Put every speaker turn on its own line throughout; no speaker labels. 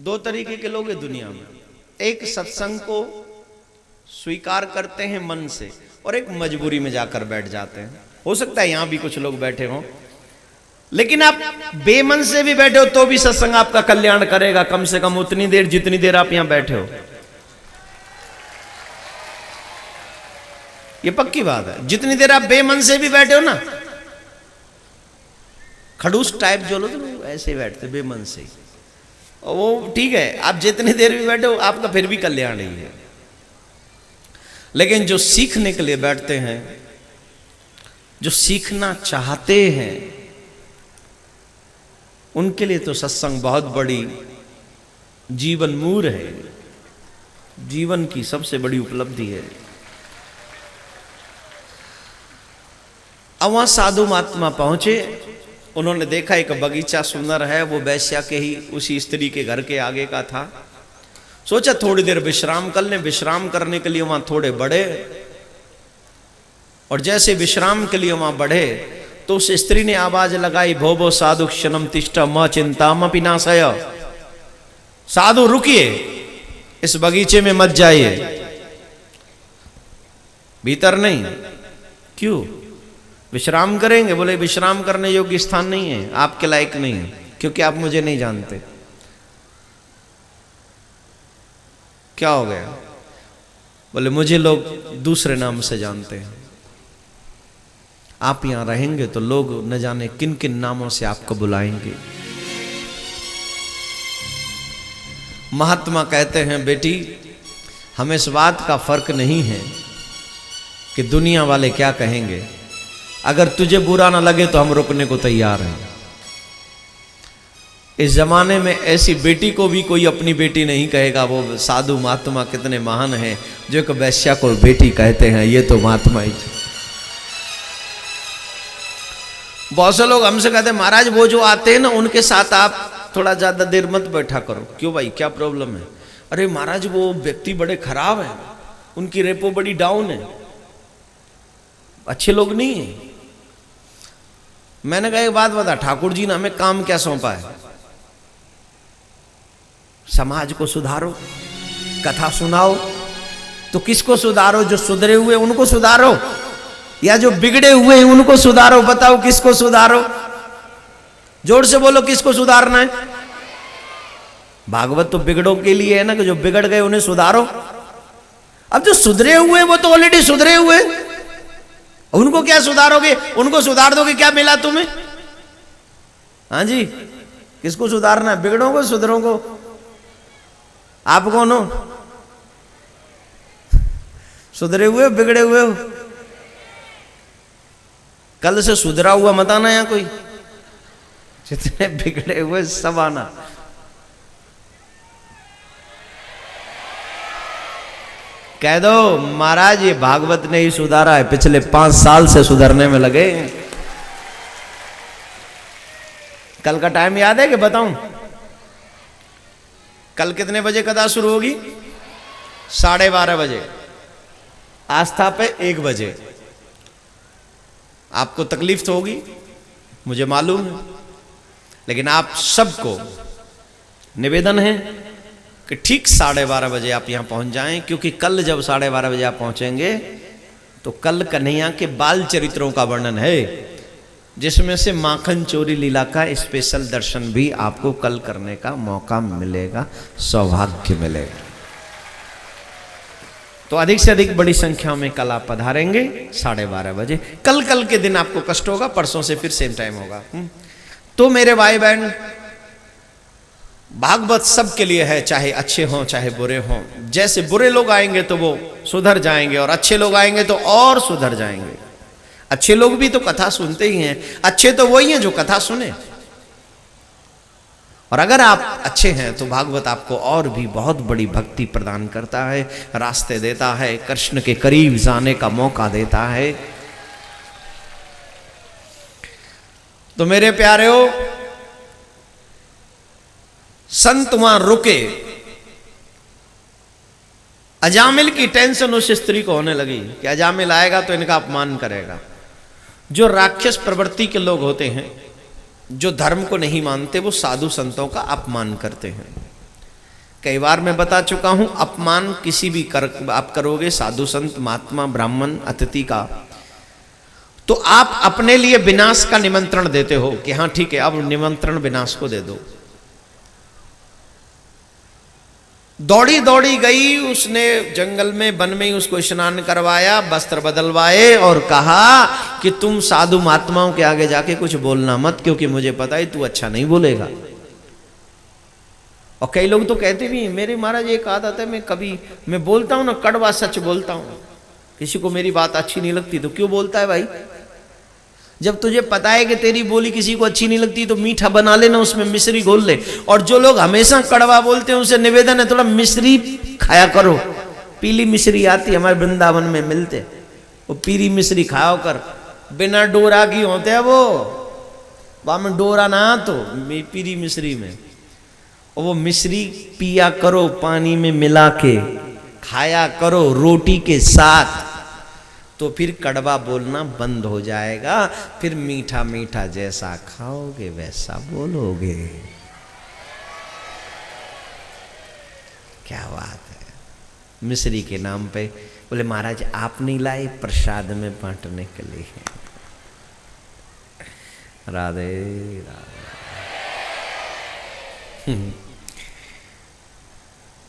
दो तरीके के लोग हैं दुनिया में, एक सत्संग को स्वीकार करते हैं मन से और एक मजबूरी में जाकर बैठ जाते हैं। हो सकता है यहां भी कुछ लोग बैठे हों, लेकिन आप बेमन से भी बैठे हो तो भी सत्संग आपका कल्याण करेगा, कम से कम उतनी देर जितनी देर आप यहां बैठे हो। ये पक्की बात है। जितनी देर आप बेमन से भी बैठे हो ना, खड़ूस टाइप जो लोग ऐसे ही बैठते बेमन से, और वो ठीक है, आप जितनी देर भी बैठे हो आपका फिर भी कल्याण ही है। लेकिन जो सीखने के लिए बैठते हैं, जो सीखना चाहते हैं, उनके लिए तो सत्संग बहुत बड़ी जीवन मूल है, जीवन की सबसे बड़ी उपलब्धि है। अब वहां साधु महात्मा पहुंचे, उन्होंने देखा एक बगीचा सुंदर है, वो वैश्या के ही उसी स्त्री के घर के आगे का था। सोचा थोड़ी देर विश्राम कर लें। विश्राम करने के लिए वहां थोड़े बढ़े, और जैसे विश्राम के लिए वहां बढ़े तो उस स्त्री ने आवाज लगाई, भो भो साधु क्षणम तिष्ठ म चिंताम पिनाशय। साधु रुकिए, इस बगीचे में मत जाइए, भीतर नहीं। क्यों? विश्राम करेंगे? बोले विश्राम करने योग्य स्थान नहीं है, आपके लायक नहीं है, क्योंकि आप मुझे नहीं जानते। क्या हो गया? बोले मुझे लोग दूसरे नाम से जानते हैं, आप यहां रहेंगे तो लोग न जाने किन किन नामों से आपको बुलाएंगे। महात्मा कहते हैं, बेटी हमें इस बात का फर्क नहीं है कि दुनिया वाले क्या कहेंगे, अगर तुझे बुरा ना लगे तो हम रुकने को तैयार हैं। इस जमाने में ऐसी बेटी को भी कोई अपनी बेटी नहीं कहेगा। वो साधु महात्मा कितने महान हैं जो एक वैश्या को बेटी कहते हैं, ये तो महात्मा ही। बहुत से लोग हमसे कहते हैं, महाराज वो जो आते हैं ना उनके साथ आप थोड़ा ज्यादा देर मत बैठा करो। क्यों भाई, क्या प्रॉब्लम है? अरे महाराज वो व्यक्ति बड़े खराब हैं, उनकी रेपो बड़ी डाउन है, अच्छे लोग नहीं है। मैंने कहा एक बात बता, ठाकुर जी ने हमें काम क्या सौंपा है? समाज को सुधारो, कथा सुनाओ। तो किसको सुधारो? जो सुधरे हुए उनको सुधारो, या जो बिगड़े हुए हैं उनको सुधारो? बताओ किसको सुधारो? जोर से बोलो, किसको सुधारना है? भागवत तो बिगड़ों के लिए है ना, कि जो बिगड़ गए उन्हें सुधारो। अब जो सुधरे हुए वो तो ऑलरेडी सुधरे हुए, उनको क्या सुधारोगे? उनको सुधार दोगे क्या मिला तुम्हें? हाँ जी, किसको सुधारना है? बिगड़ों को, सुधरों को? आप कौन हो? सुधरे हुए बिगड़े हुए हो? कल से सुधरा हुआ मत आना यहाँ कोई, जितने बिगड़े हुए सब आना। कह दो महाराज ये भागवत ने ही सुधारा है, पिछले 5 साल से सुधरने में लगे। कल का टाइम याद है कि बताऊं? कल कितने बजे कथा शुरू होगी? 12:30 बजे। आस्था पे 1 बजे। आपको तकलीफ तो होगी, मुझे मालूम है, लेकिन आप सबको निवेदन है कि ठीक 12:30 बजे आप यहां पहुंच जाएं, क्योंकि कल जब 12:30 बजे आप पहुंचेंगे तो कल कन्हैया के बाल चरित्रों का वर्णन है, जिसमें से माखन चोरी लीला का स्पेशल दर्शन भी आपको कल करने का मौका मिलेगा, सौभाग्य मिलेगा। तो अधिक से अधिक बड़ी संख्या में कल आप पधारेंगे 12:30 बजे। कल के दिन आपको कष्ट होगा, परसों से फिर सेम टाइम होगा। तो मेरे भाई बहन, भागवत सबके लिए है, चाहे अच्छे हों चाहे बुरे हों। जैसे बुरे लोग आएंगे तो वो सुधर जाएंगे, और अच्छे लोग आएंगे तो और सुधर जाएंगे। अच्छे लोग भी तो कथा सुनते ही हैं, अच्छे तो वही हैं जो कथा सुने। और अगर आप अच्छे हैं तो भागवत आपको और भी बहुत बड़ी भक्ति प्रदान करता है, रास्ते देता है, कृष्ण के करीब जाने का मौका देता है। तो मेरे प्यारेओ, संत वहां रुके। अजामिल की टेंशन उस स्त्री को होने लगी कि अजामिल आएगा तो इनका अपमान करेगा। जो राक्षस प्रवृत्ति के लोग होते हैं, जो धर्म को नहीं मानते, वो साधु संतों का अपमान करते हैं। कई बार मैं बता चुका हूं, अपमान किसी भी आप करोगे साधु संत महात्मा ब्राह्मण अतिथि का, तो आप अपने लिए विनाश का निमंत्रण देते हो कि हाँ ठीक है अब निमंत्रण विनाश को दे दो। दौड़ी दौड़ी गई, उसने जंगल में वन में ही उसको स्नान करवाया, वस्त्र बदलवाए और कहा कि तुम साधु महात्माओं के आगे जाके कुछ बोलना मत, क्योंकि मुझे पता है तू अच्छा नहीं बोलेगा। और कई लोग तो कहते भी मेरे महाराज एक आदत है, मैं बोलता हूं ना कड़वा सच बोलता हूं, किसी को मेरी बात अच्छी नहीं लगती तो क्यों बोलता है भाई? जब तुझे पता है कि तेरी बोली किसी को अच्छी नहीं लगती तो मीठा बना लेना, उसमें मिश्री घोल ले। और जो लोग हमेशा कड़वा बोलते हैं उनसे निवेदन है थोड़ा मिश्री खाया करो, पीली मिश्री आती हमारे वृंदावन में मिलते, वो पीली मिश्री खाओ कर, बिना डोरा की होते हैं वो, वहां में डोरा ना तो पीली मिश्री में, और वो मिश्री पिया करो, पानी में मिला के खाया करो रोटी के साथ, तो फिर कड़वा बोलना बंद हो जाएगा, फिर मीठा मीठा जैसा खाओगे वैसा बोलोगे। क्या बात है। मिश्री के नाम पे बोले महाराज आप नहीं लाए, प्रसाद में बांटने के लिए। राधे राधे।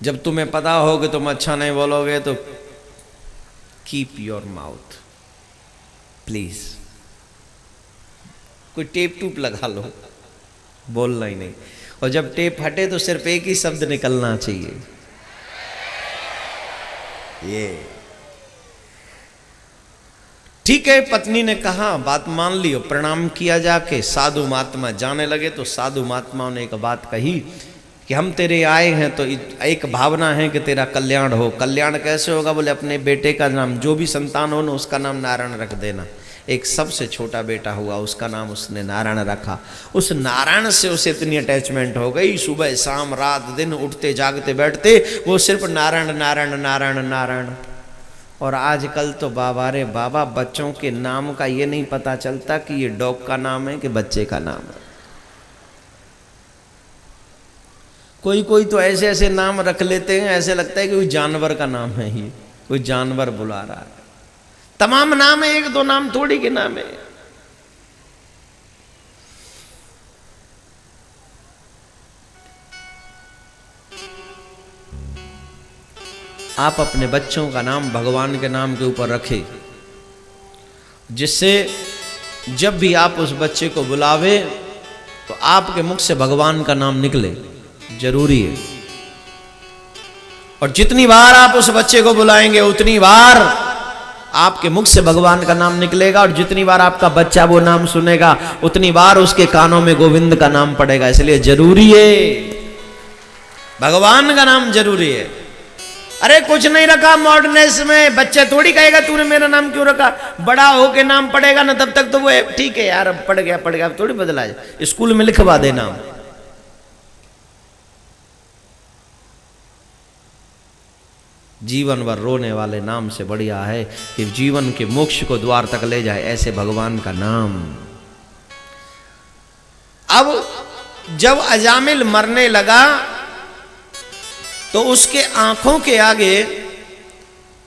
जब तुम्हें पता हो कि तुम अच्छा नहीं बोलोगे तो कीप योर माउथ प्लीज, कोई टेप टूप लगा लो, बोलना ही नहीं। और जब टेप हटे तो सिर्फ एक ही शब्द निकलना चाहिए, ये ठीक है। पत्नी ने कहा, बात मान लियो, प्रणाम किया जाके, साधु महात्मा जाने लगे। तो साधु महात्माओं ने एक बात कही कि हम तेरे आए हैं तो एक भावना है कि तेरा कल्याण हो। कल्याण कैसे होगा? बोले अपने बेटे का नाम, जो भी संतान हो ना उसका नाम नारायण रख देना। एक सबसे छोटा बेटा हुआ, उसका नाम उसने नारायण रखा। उस नारायण से उसे इतनी अटैचमेंट हो गई, सुबह शाम रात दिन उठते जागते बैठते वो सिर्फ नारायण नारायण नारायण नारायण। और आजकल तो बाबा रे बाबा, बच्चों के नाम का ये नहीं पता चलता कि ये डॉग का नाम है कि बच्चे का नाम है। कोई कोई तो ऐसे ऐसे नाम रख लेते हैं, ऐसे लगता है कि कोई जानवर का नाम है, ये कोई जानवर बुला रहा है। तमाम नाम है, एक दो नाम थोड़ी के नाम है। आप अपने बच्चों का नाम भगवान के नाम के ऊपर रखें, जिससे जब भी आप उस बच्चे को बुलावे तो आपके मुख से भगवान का नाम निकले, जरूरी है। और जितनी बार आप उस बच्चे को बुलाएंगे उतनी बार आपके मुख से भगवान का नाम निकलेगा, और जितनी बार आपका बच्चा वो नाम सुनेगा उतनी बार उसके कानों में गोविंद का नाम पड़ेगा। इसलिए जरूरी है, भगवान का नाम जरूरी है। अरे कुछ नहीं रखा मॉडर्नेस में, बच्चा थोड़ी कहेगा तूने मेरा नाम क्यों रखा, बड़ा होके नाम पड़ेगा ना, तब तक तो वो ठीक है यार अब पड़ गया अब थोड़ी बदला जाए, स्कूल में लिखवा देना। जीवन भर रोने वाले नाम से बढ़िया है कि जीवन के मोक्ष को द्वार तक ले जाए ऐसे भगवान का नाम। अब जब अजामिल मरने लगा तो उसके आंखों के आगे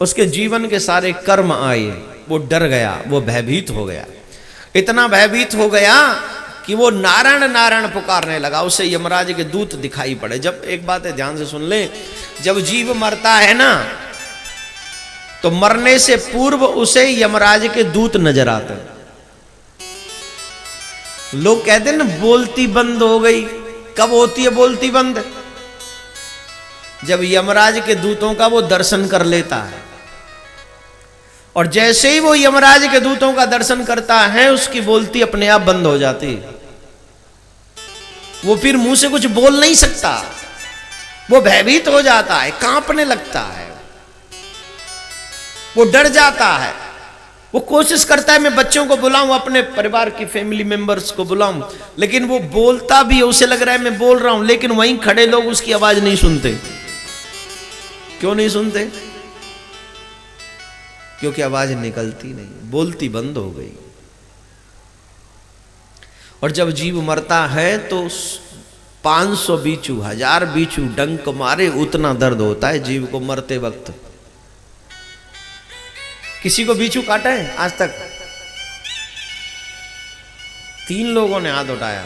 उसके जीवन के सारे कर्म आए, वो डर गया, वो भयभीत हो गया, इतना भयभीत हो गया कि वो नारायण नारायण पुकारने लगा। उसे यमराज के दूत दिखाई पड़े। जब एक बात है ध्यान से सुन ले, जब जीव मरता है ना तो मरने से पूर्व उसे यमराज के दूत नजर आते हैं। लोग कहते हैं ना बोलती बंद हो गई, कब होती है बोलती बंद? जब यमराज के दूतों का वो दर्शन कर लेता है, और जैसे ही वो यमराज के दूतों का दर्शन करता है उसकी बोलती अपने आप बंद हो जाती है। वो फिर मुंह से कुछ बोल नहीं सकता, वो भयभीत हो जाता है, कांपने लगता है, वो डर जाता है। वो कोशिश करता है मैं बच्चों को बुलाऊं, अपने परिवार की फैमिली मेंबर्स को बुलाऊं, लेकिन वो बोलता भी है, उसे लग रहा है मैं बोल रहा हूं, लेकिन वहीं खड़े लोग उसकी आवाज नहीं सुनते। क्यों नहीं सुनते? क्योंकि आवाज निकलती नहीं, बोलती बंद हो गई। और जब जीव मरता है तो 500 बीचू, 1000 बीचू डंक मारे उतना दर्द होता है जीव को मरते वक्त। किसी को बीचू काटा है आज तक? 3 लोगों ने हाथ उठाया।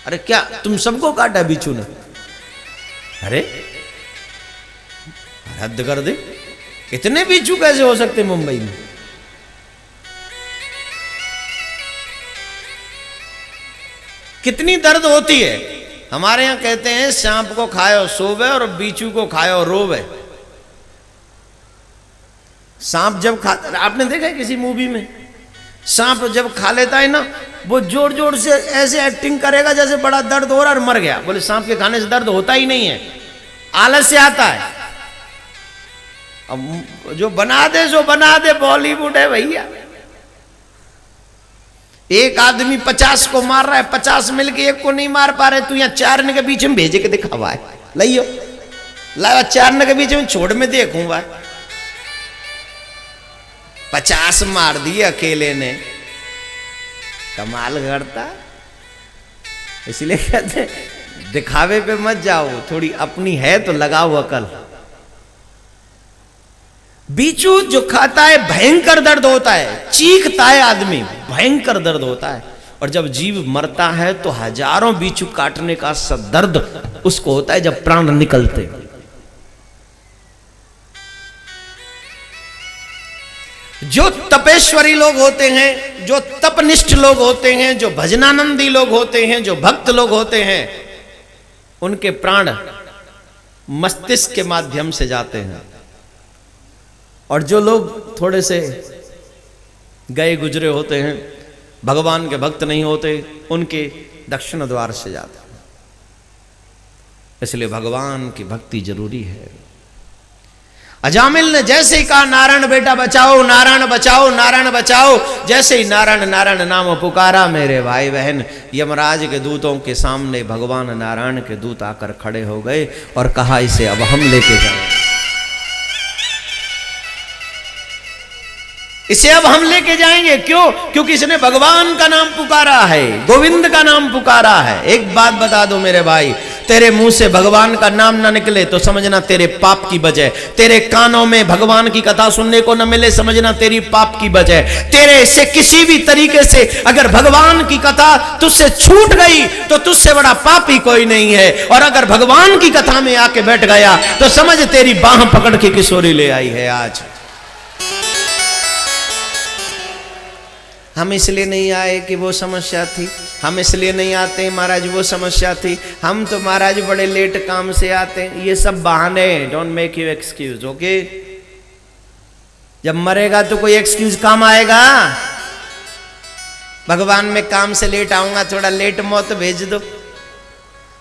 अरे क्या तुम सबको काटा बीचू ने? अरे हद कर दे, इतने बीचू कैसे हो सकते मुंबई में? कितनी दर्द होती है। हमारे यहां कहते हैं सांप को खाओ सोवे और बीचू को खाओ रोवे। सांप जब खाता, आपने देखा है किसी मूवी में? सांप जब खा लेता है ना, वो जोर जोर से ऐसे एक्टिंग करेगा जैसे बड़ा दर्द हो रहा और मर गया। बोले सांप के खाने से दर्द होता ही नहीं है, आलस से आता है। अब जो बना दे सो बना दे, बॉलीवुड है भैया। एक आदमी 50 को मार रहा है, 50 मिलके एक को नहीं मार पा रहे, तू यहाँ 4 ने के बीच में भेजे के दिखावा है। लाइयो लावा 4 ने के बीच में छोड़ में देखूंगा। 50 मार दिए अकेले ने, कमाल करता। इसलिए कहते हैं दिखावे पे मत जाओ, थोड़ी अपनी है तो लगाओ अकल। बीचू जो खाता है भयंकर दर्द होता है, चीखता है आदमी, भयंकर दर्द होता है। और जब जीव मरता है तो हजारों बीचू काटने का दर्द उसको होता है जब प्राण निकलते। जो तपेश्वरी लोग होते हैं, जो तपनिष्ठ लोग होते हैं, जो भजनानंदी लोग होते हैं, जो भक्त लोग होते हैं, उनके प्राण मस्तिष्क के माध्यम से जाते हैं। और जो लोग थोड़े से गए गुजरे होते हैं, भगवान के भक्त नहीं होते, उनके दक्षिण द्वार से जाते हैं। इसलिए भगवान की भक्ति जरूरी है। अजामिल ने जैसे ही कहा नारायण बेटा बचाओ, नारायण बचाओ, नारायण बचाओ, जैसे ही नारायण नारायण नाम पुकारा मेरे भाई बहन, यमराज के दूतों के सामने भगवान नारायण के दूत आकर खड़े हो गए और कहा इसे अब हम लेके जाएं, इसे अब हम लेके जाएंगे। क्यों? क्योंकि इसने भगवान का नाम पुकारा है, गोविंद का नाम पुकारा है। एक बात बता दो मेरे भाई, तेरे मुंह से भगवान का नाम ना निकले तो समझना तेरे पाप की वजह। तेरे कानों में भगवान की कथा सुनने को न मिले, समझना तेरी पाप की वजह। तेरे से किसी भी तरीके से अगर भगवान की कथा तुझसे छूट गई तो तुझसे बड़ा पापी कोई नहीं है। और अगर भगवान की कथा में आके बैठ गया तो समझ तेरी बाह पकड़ के किशोरी ले आई है आज। हम इसलिए नहीं आए कि वो समस्या थी, हम इसलिए नहीं आते महाराज वो समस्या थी, हम तो महाराज बड़े लेट काम से आते हैं। ये सब बहाने, don't make you excuse, okay? जब मरेगा तो कोई एक्सक्यूज काम आएगा? भगवान में काम से लेट आऊंगा, थोड़ा लेट मौत भेज दो।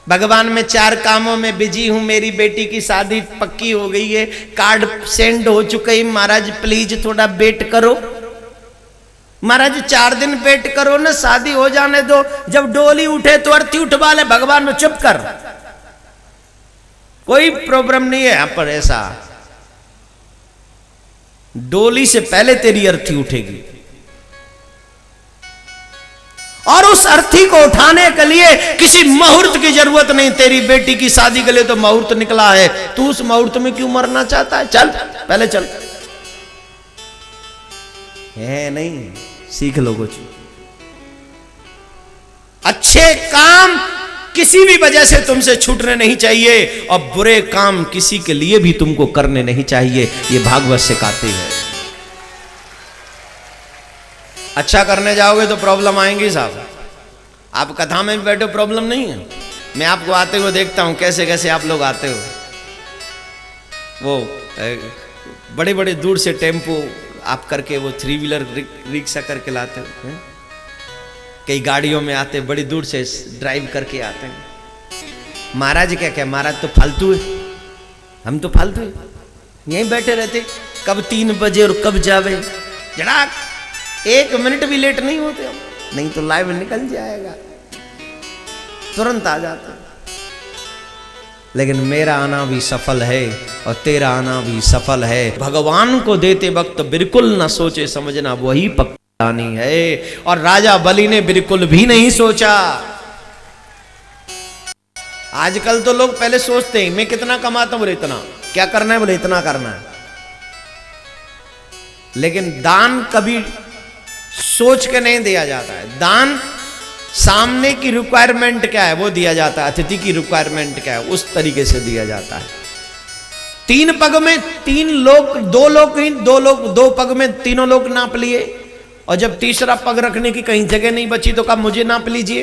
भगवान में 4 कामों में बिजी हूं, मेरी बेटी की शादी पक्की हो गई है, कार्ड सेंड हो चुके हैं, महाराज प्लीज थोड़ा वेट करो। महाराज 4 दिन वेट करो ना, शादी हो जाने दो, जब डोली उठे तो अर्थी उठवा ले। भगवान में चुप कर, कोई प्रॉब्लम नहीं है यहां पर। ऐसा डोली से पहले तेरी अर्थी उठेगी, और उस अर्थी को उठाने के लिए किसी मुहूर्त की जरूरत नहीं। तेरी बेटी की शादी के लिए तो मुहूर्त निकला है, तू उस मुहूर्त में क्यों मरना चाहता है? चल पहले चल। है नहीं, सीख लो कुछ। अच्छे काम किसी भी वजह से तुमसे छूटने नहीं चाहिए, और बुरे काम किसी के लिए भी तुमको करने नहीं चाहिए। ये भागवत सिखाती है। अच्छा करने जाओगे तो प्रॉब्लम आएंगी साहब। आप कथा में भी बैठो, प्रॉब्लम नहीं है। मैं आपको आते हुए देखता हूं, कैसे कैसे आप लोग आते हो। वो बड़े बड़े दूर से टेम्पो आप करके, वो 3 व्हीलर रिक्शा करके लाते हो, कई गाड़ियों में आते, बड़ी दूर से ड्राइव करके आते हैं। महाराज क्या क्या, महाराज तो फालतू है, हम तो फालतू है, यहीं बैठे रहते, कब 3 बजे और कब जावे, जरा 1 मिनट भी लेट नहीं होते हम, नहीं तो लाइव निकल जाएगा, तुरंत आ जाते हैं। लेकिन मेरा आना भी सफल है और तेरा आना भी सफल है। भगवान को देते वक्त बिल्कुल ना सोचे समझना वही पक्कानी है। और राजा बलि ने बिल्कुल भी नहीं सोचा। आजकल तो लोग पहले सोचते हैं मैं कितना कमाता हूं, बोले इतना, क्या करना है, बोले इतना करना है। लेकिन दान कभी सोच के नहीं दिया जाता है। दान सामने की रिक्वायरमेंट क्या है वो दिया जाता है, अतिथि की रिक्वायरमेंट क्या है उस तरीके से दिया जाता है। 3 पग में 3 लोग, 2 लोग ही, 2 लोग 2 पग में तीनों लोग नाप लिए, और जब तीसरा पग रखने की कहीं जगह नहीं बची तो कब मुझे नाप लीजिए।